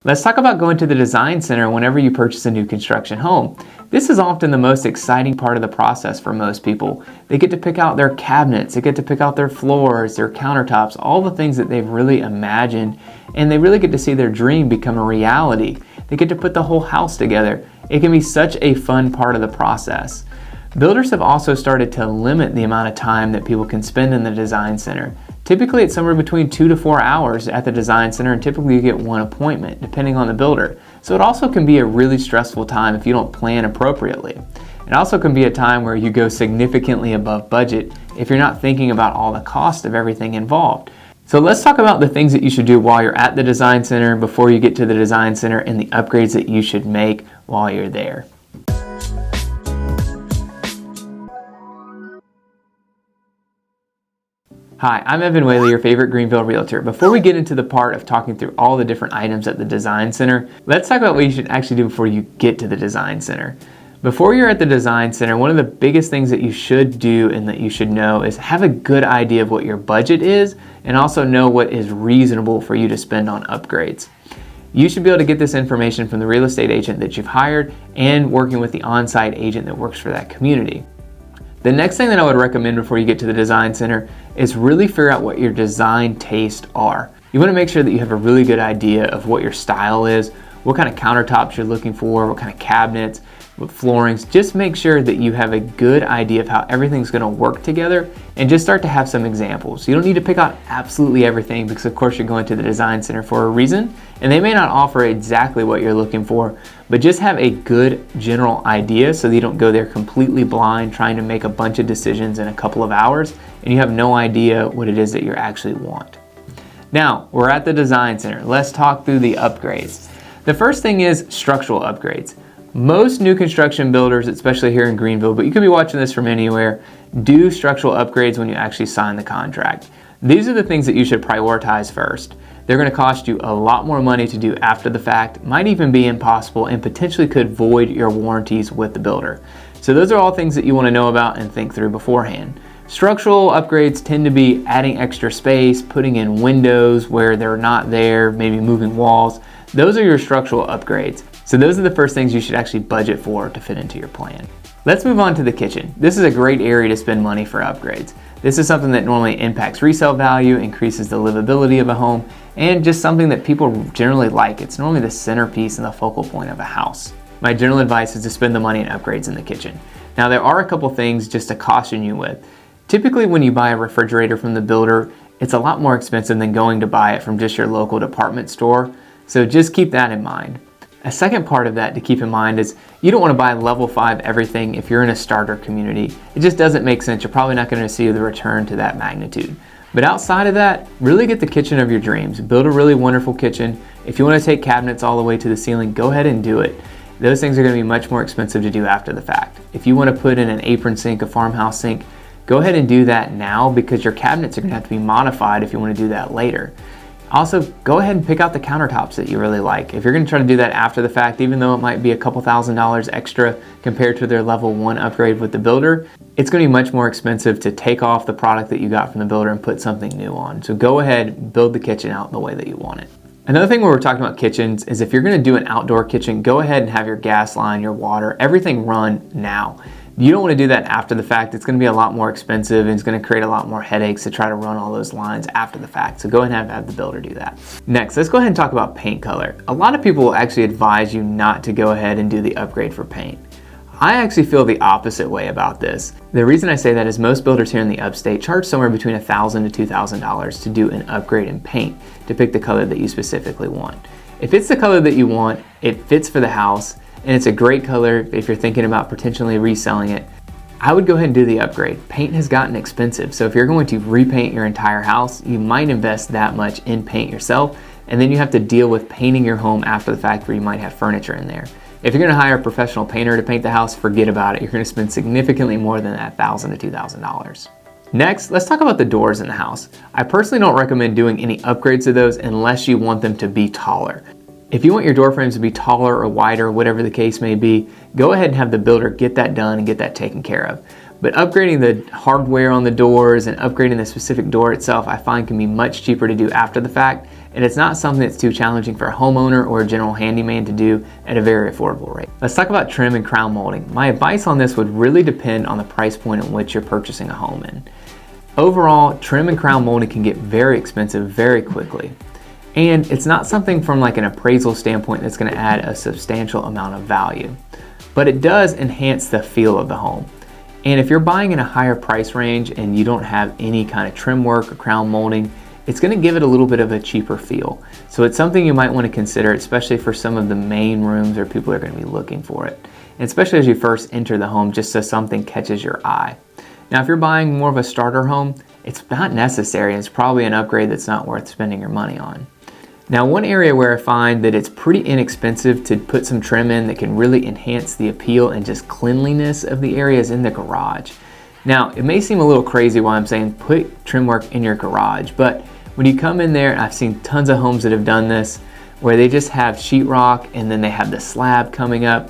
Let's talk about going to the design center whenever you purchase a new construction home. This is often the most exciting part of the process for most people. They get to pick out their cabinets, they get to pick out their floors, their countertops, all the things that they've really imagined, and they really get to see their dream become a reality. They get to put the whole house together. It can be such a fun part of the process. Builders have also started to limit the amount of time that people can spend in the design center. Typically it's somewhere between 2 to 4 hours at the design center, and typically you get one appointment depending on the builder. So it also can be a really stressful time if you don't plan appropriately. It also can be a time where you go significantly above budget if you're not thinking about all the cost of everything involved. So let's talk about the things that you should do while you're at the design center, before you get to the design center, and the upgrades that you should make while you're there. Hi, I'm Whaley, your favorite Greenville realtor. Before we get into the part of talking through all the different items at the design center, let's talk about what you should actually do before you get to the design center. Before you're at the design center, one of the biggest things that you should do and that you should know is have a good idea of what your budget is, and also know what is reasonable for you to spend on upgrades. You should be able to get this information from the real estate agent that you've hired and working with the on-site agent that works for that community. The next thing that I would recommend before you get to the design center is really figure out what your design tastes are. You want to make sure that you have a really good idea of what your style is, what kind of countertops you're looking for, what kind of cabinets, what floorings. Just make sure that you have a good idea of how everything's going to work together, and just start to have some examples. You don't need to pick out absolutely everything, because of course you're going to the design center for a reason, and they may not offer exactly what you're looking for, but just have a good general idea so that you don't go there completely blind trying to make a bunch of decisions in a couple of hours and you have no idea what it is that you actually want. Now, we're at the design center. Let's talk through the upgrades. The first thing is structural upgrades. Most new construction builders, especially here in Greenville, but you could be watching this from anywhere, do structural upgrades when you actually sign the contract. These are the things that you should prioritize first. They're going to cost you a lot more money to do after the fact, might even be impossible, and potentially could void your warranties with the builder. So those are all things that you want to know about and think through beforehand. Structural upgrades tend to be adding extra space, putting in windows where they're not there, maybe moving walls. Those are your structural upgrades. So those are the first things you should actually budget for to fit into your plan. Let's move on to the kitchen. This is a great area to spend money for upgrades. This is something that normally impacts resale value, increases the livability of a home, and just something that people generally like. It's normally the centerpiece and the focal point of a house. My general advice is to spend the money on upgrades in the kitchen. Now, there are a couple things just to caution you with. Typically when you buy a refrigerator from the builder, it's a lot more expensive than going to buy it from just your local department store. So just keep that in mind. A second part of that to keep in mind is you don't want to buy level 5 everything if you're in a starter community. It just doesn't make sense. You're probably not going to see the return to that magnitude. But outside of that, really get the kitchen of your dreams. Build a really wonderful kitchen. If you want to take cabinets all the way to the ceiling, go ahead and do it. Those things are going to be much more expensive to do after the fact. If you want to put in an apron sink, a farmhouse sink, go ahead and do that now, because your cabinets are going to have to be modified if you want to do that later. Also, go ahead and pick out the countertops that you really like. If you're going to try to do that after the fact, even though it might be a couple $1,000s extra compared to their level 1 upgrade with the builder, it's going to be much more expensive to take off the product that you got from the builder and put something new on. So go ahead and build the kitchen out the way that you want it. Another thing when we're talking about kitchens is if you're going to do an outdoor kitchen, go ahead and have your gas line, your water, everything run now. You don't want to do that after the fact. It's going to be a lot more expensive, and it's going to create a lot more headaches to try to run all those lines after the fact. So go ahead and have the builder do that. Next, let's go ahead and talk about paint color. A lot of people will actually advise you not to go ahead and do the upgrade for paint. I actually feel the opposite way about this. The reason I say that is most builders here in the upstate charge somewhere between $1,000 to $2,000 to do an upgrade in paint to pick the color that you specifically want. If it's the color that you want, it fits for the house, and it's a great color if you're thinking about potentially reselling it, I would go ahead and do the upgrade. Paint has gotten expensive, so if you're going to repaint your entire house, you might invest that much in paint yourself, and then you have to deal with painting your home after the fact where you might have furniture in there. If you're going to hire a professional painter to paint the house, forget about it. You're going to spend significantly more than that $1,000 to $2,000. Next, let's talk about the doors in the house. I personally don't recommend doing any upgrades to those unless you want them to be taller. If you want your door frames to be taller or wider, whatever the case may be, go ahead and have the builder get that done and get that taken care of. But upgrading the hardware on the doors and upgrading the specific door itself, I find can be much cheaper to do after the fact, and it's not something that's too challenging for a homeowner or a general handyman to do at a very affordable rate. Let's talk about trim and crown molding. My advice on this would really depend on the price point at which you're purchasing a home in. Overall, trim and crown molding can get very expensive very quickly. And it's not something from like an appraisal standpoint that's going to add a substantial amount of value. But it does enhance the feel of the home. And if you're buying in a higher price range and you don't have any kind of trim work or crown molding, it's going to give it a little bit of a cheaper feel. So it's something you might want to consider, especially for some of the main rooms where people are going to be looking for it. And especially as you first enter the home, just so something catches your eye. Now, if you're buying more of a starter home, it's not necessary. It's probably an upgrade that's not worth spending your money on. Now, one area where I find that it's pretty inexpensive to put some trim in that can really enhance the appeal and just cleanliness of the area is in the garage. Now, it may seem a little crazy why I'm saying put trim work in your garage, but when you come in there, I've seen tons of homes that have done this, where they just have sheetrock and then they have the slab coming up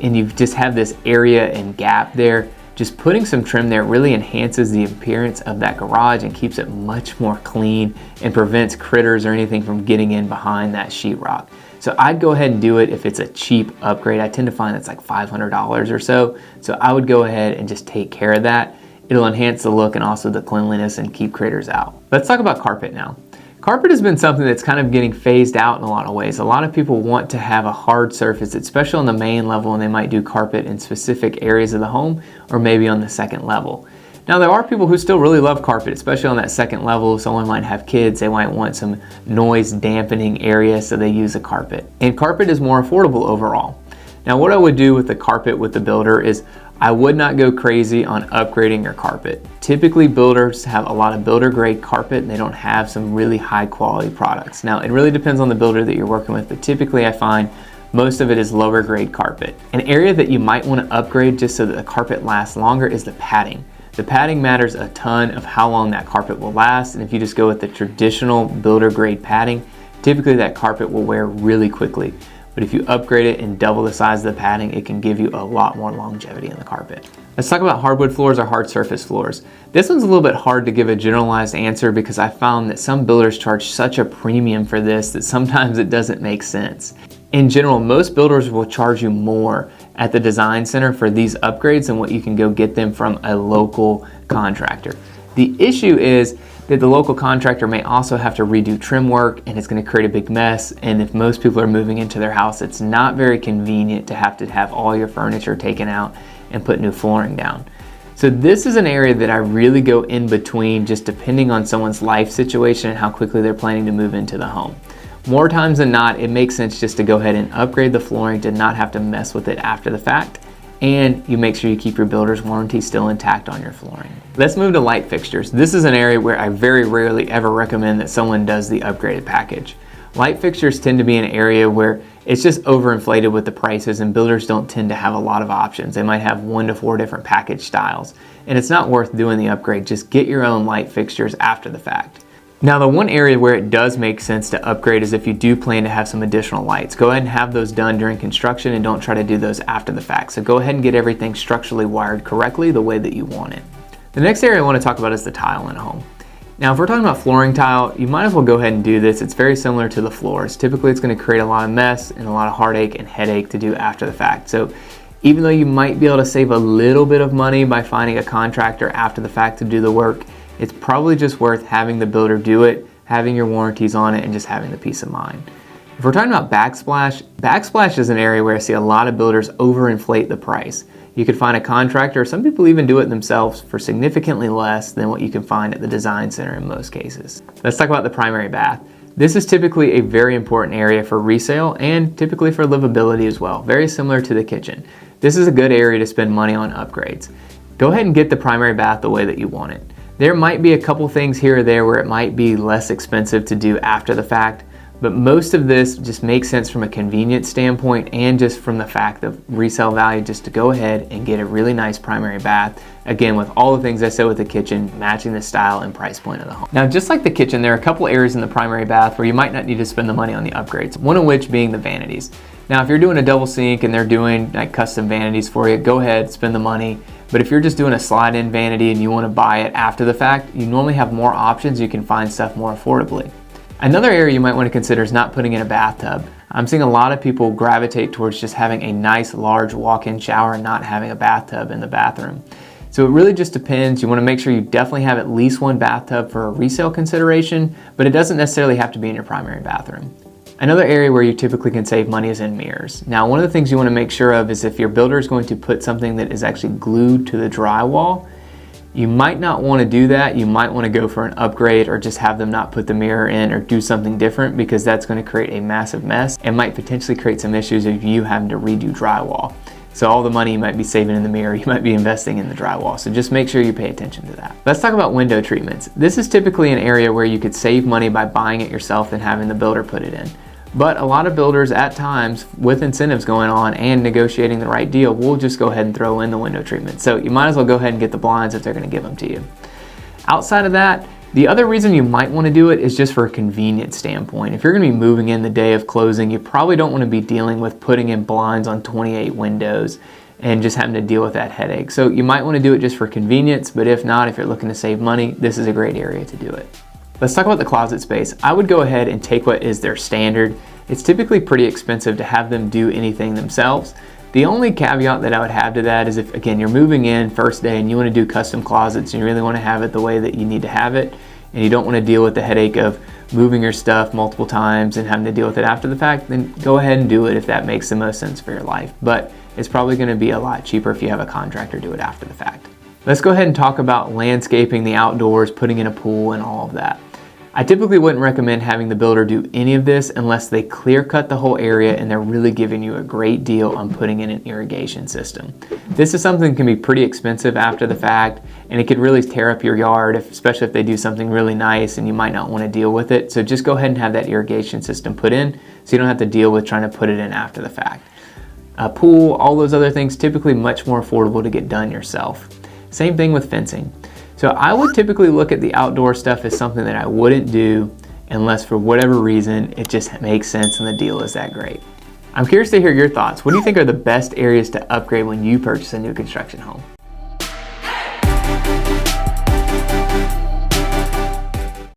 and you just have this area and gap there. Just putting some trim there really enhances the appearance of that garage and keeps it much more clean and prevents critters or anything from getting in behind that sheetrock. So I'd go ahead and do it if it's a cheap upgrade. I tend to find it's like $500 or so. So I would go ahead and just take care of that. It'll enhance the look and also the cleanliness and keep critters out. Let's talk about carpet now. Carpet has been something that's kind of getting phased out in a lot of ways. A lot of people want to have a hard surface, especially on the main level, and they might do carpet in specific areas of the home or maybe on the second level. Now, there are people who still really love carpet, especially on that second level. Someone might have kids, they might want some noise dampening area, so they use a carpet. And carpet is more affordable overall. Now, what I would do with the carpet with the builder is I would not go crazy on upgrading your carpet. Typically, builders have a lot of builder grade carpet and they don't have some really high quality products. Now, it really depends on the builder that you're working with, but typically I find most of it is lower grade carpet. An area that you might want to upgrade just so that the carpet lasts longer is the padding. The padding matters a ton of how long that carpet will last, and if you just go with the traditional builder grade padding, typically that carpet will wear really quickly. But if you upgrade it and double the size of the padding, it can give you a lot more longevity in the carpet. Let's talk about hardwood floors or hard surface floors. This one's a little bit hard to give a generalized answer because I found that some builders charge such a premium for this that sometimes it doesn't make sense. In general, most builders will charge you more at the design center for these upgrades than what you can go get them from a local contractor. The issue is that the local contractor may also have to redo trim work and it's going to create a big mess, and if most people are moving into their house, it's not very convenient to have all your furniture taken out and put new flooring down. So this is an area that I really go in between, just depending on someone's life situation and how quickly they're planning to move into the home. More times than not, it makes sense just to go ahead and upgrade the flooring to not have to mess with it after the fact, and you make sure you keep your builder's warranty still intact on your flooring. Let's move to light fixtures. This is an area where I very rarely ever recommend that someone does the upgraded package. Light fixtures tend to be an area where it's just overinflated with the prices, and builders don't tend to have a lot of options. They might have 1 to 4 different package styles, and it's not worth doing the upgrade. Just get your own light fixtures after the fact. Now, the one area where it does make sense to upgrade is if you do plan to have some additional lights. Go ahead and have those done during construction and don't try to do those after the fact. So go ahead and get everything structurally wired correctly the way that you want it. The next area I want to talk about is the tile in a home. Now, if we're talking about flooring tile, you might as well go ahead and do this. It's very similar to the floors. Typically, it's going to create a lot of mess and a lot of heartache and headache to do after the fact. So even though you might be able to save a little bit of money by finding a contractor after the fact to do the work, it's probably just worth having the builder do it, having your warranties on it, and just having the peace of mind. If we're talking about backsplash, backsplash is an area where I see a lot of builders overinflate the price. You could find a contractor, some people even do it themselves for significantly less than what you can find at the design center in most cases. Let's talk about the primary bath. This is typically a very important area for resale and typically for livability as well, very similar to the kitchen. This is a good area to spend money on upgrades. Go ahead and get the primary bath the way that you want it. There might be a couple things here or there where it might be less expensive to do after the fact, but most of this just makes sense from a convenience standpoint and just from the fact of resale value, just to go ahead and get a really nice primary bath. Again, with all the things I said with the kitchen, matching the style and price point of the home. Now, just like the kitchen, there are a couple areas in the primary bath where you might not need to spend the money on the upgrades, one of which being the vanities. Now, if you're doing a double sink and they're doing like custom vanities for you, go ahead, spend the money. But if you're just doing a slide-in vanity and you want to buy it after the fact, you normally have more options. You can find stuff more affordably. Another area you might want to consider is not putting in a bathtub. I'm seeing a lot of people gravitate towards just having a nice large walk-in shower and not having a bathtub in the bathroom. So it really just depends. You want to make sure you definitely have at least one bathtub for a resale consideration, but it doesn't necessarily have to be in your primary bathroom. Another area where you typically can save money is in mirrors. Now, one of the things you want to make sure of is if your builder is going to put something that is actually glued to the drywall, you might not want to do that. You might want to go for an upgrade or just have them not put the mirror in or do something different, because that's going to create a massive mess and might potentially create some issues of you having to redo drywall. So all the money you might be saving in the mirror, you might be investing in the drywall. So just make sure you pay attention to that. Let's talk about window treatments. This is typically an area where you could save money by buying it yourself than having the builder put it in. But a lot of builders at times, with incentives going on and negotiating the right deal, will just go ahead and throw in the window treatment. So you might as well go ahead and get the blinds if they're going to give them to you. Outside of that, the other reason you might want to do it is just for a convenience standpoint. If you're going to be moving in the day of closing, you probably don't want to be dealing with putting in blinds on 28 windows and just having to deal with that headache. So you might want to do it just for convenience, but if not, if you're looking to save money, this is a great area to do it. Let's talk about the closet space. I would go ahead and take what is their standard. It's typically pretty expensive to have them do anything themselves. The only caveat that I would have to that is if, again, you're moving in first day and you want to do custom closets and you really want to have it the way that you need to have it, and you don't want to deal with the headache of moving your stuff multiple times and having to deal with it after the fact, then go ahead and do it if that makes the most sense for your life. But it's probably going to be a lot cheaper if you have a contractor do it after the fact. Let's go ahead and talk about landscaping, the outdoors, putting in a pool, and all of that. I typically wouldn't recommend having the builder do any of this unless they clear cut the whole area and they're really giving you a great deal on putting in an irrigation system. This is something that can be pretty expensive after the fact, and it could really tear up your yard, especially if they do something really nice and you might not want to deal with it. So just go ahead and have that irrigation system put in so you don't have to deal with trying to put it in after the fact. A pool, all those other things, typically much more affordable to get done yourself. Same thing with fencing. So I would typically look at the outdoor stuff as something that I wouldn't do unless for whatever reason it just makes sense and the deal is that great. I'm curious to hear your thoughts. What do you think are the best areas to upgrade when you purchase a new construction home?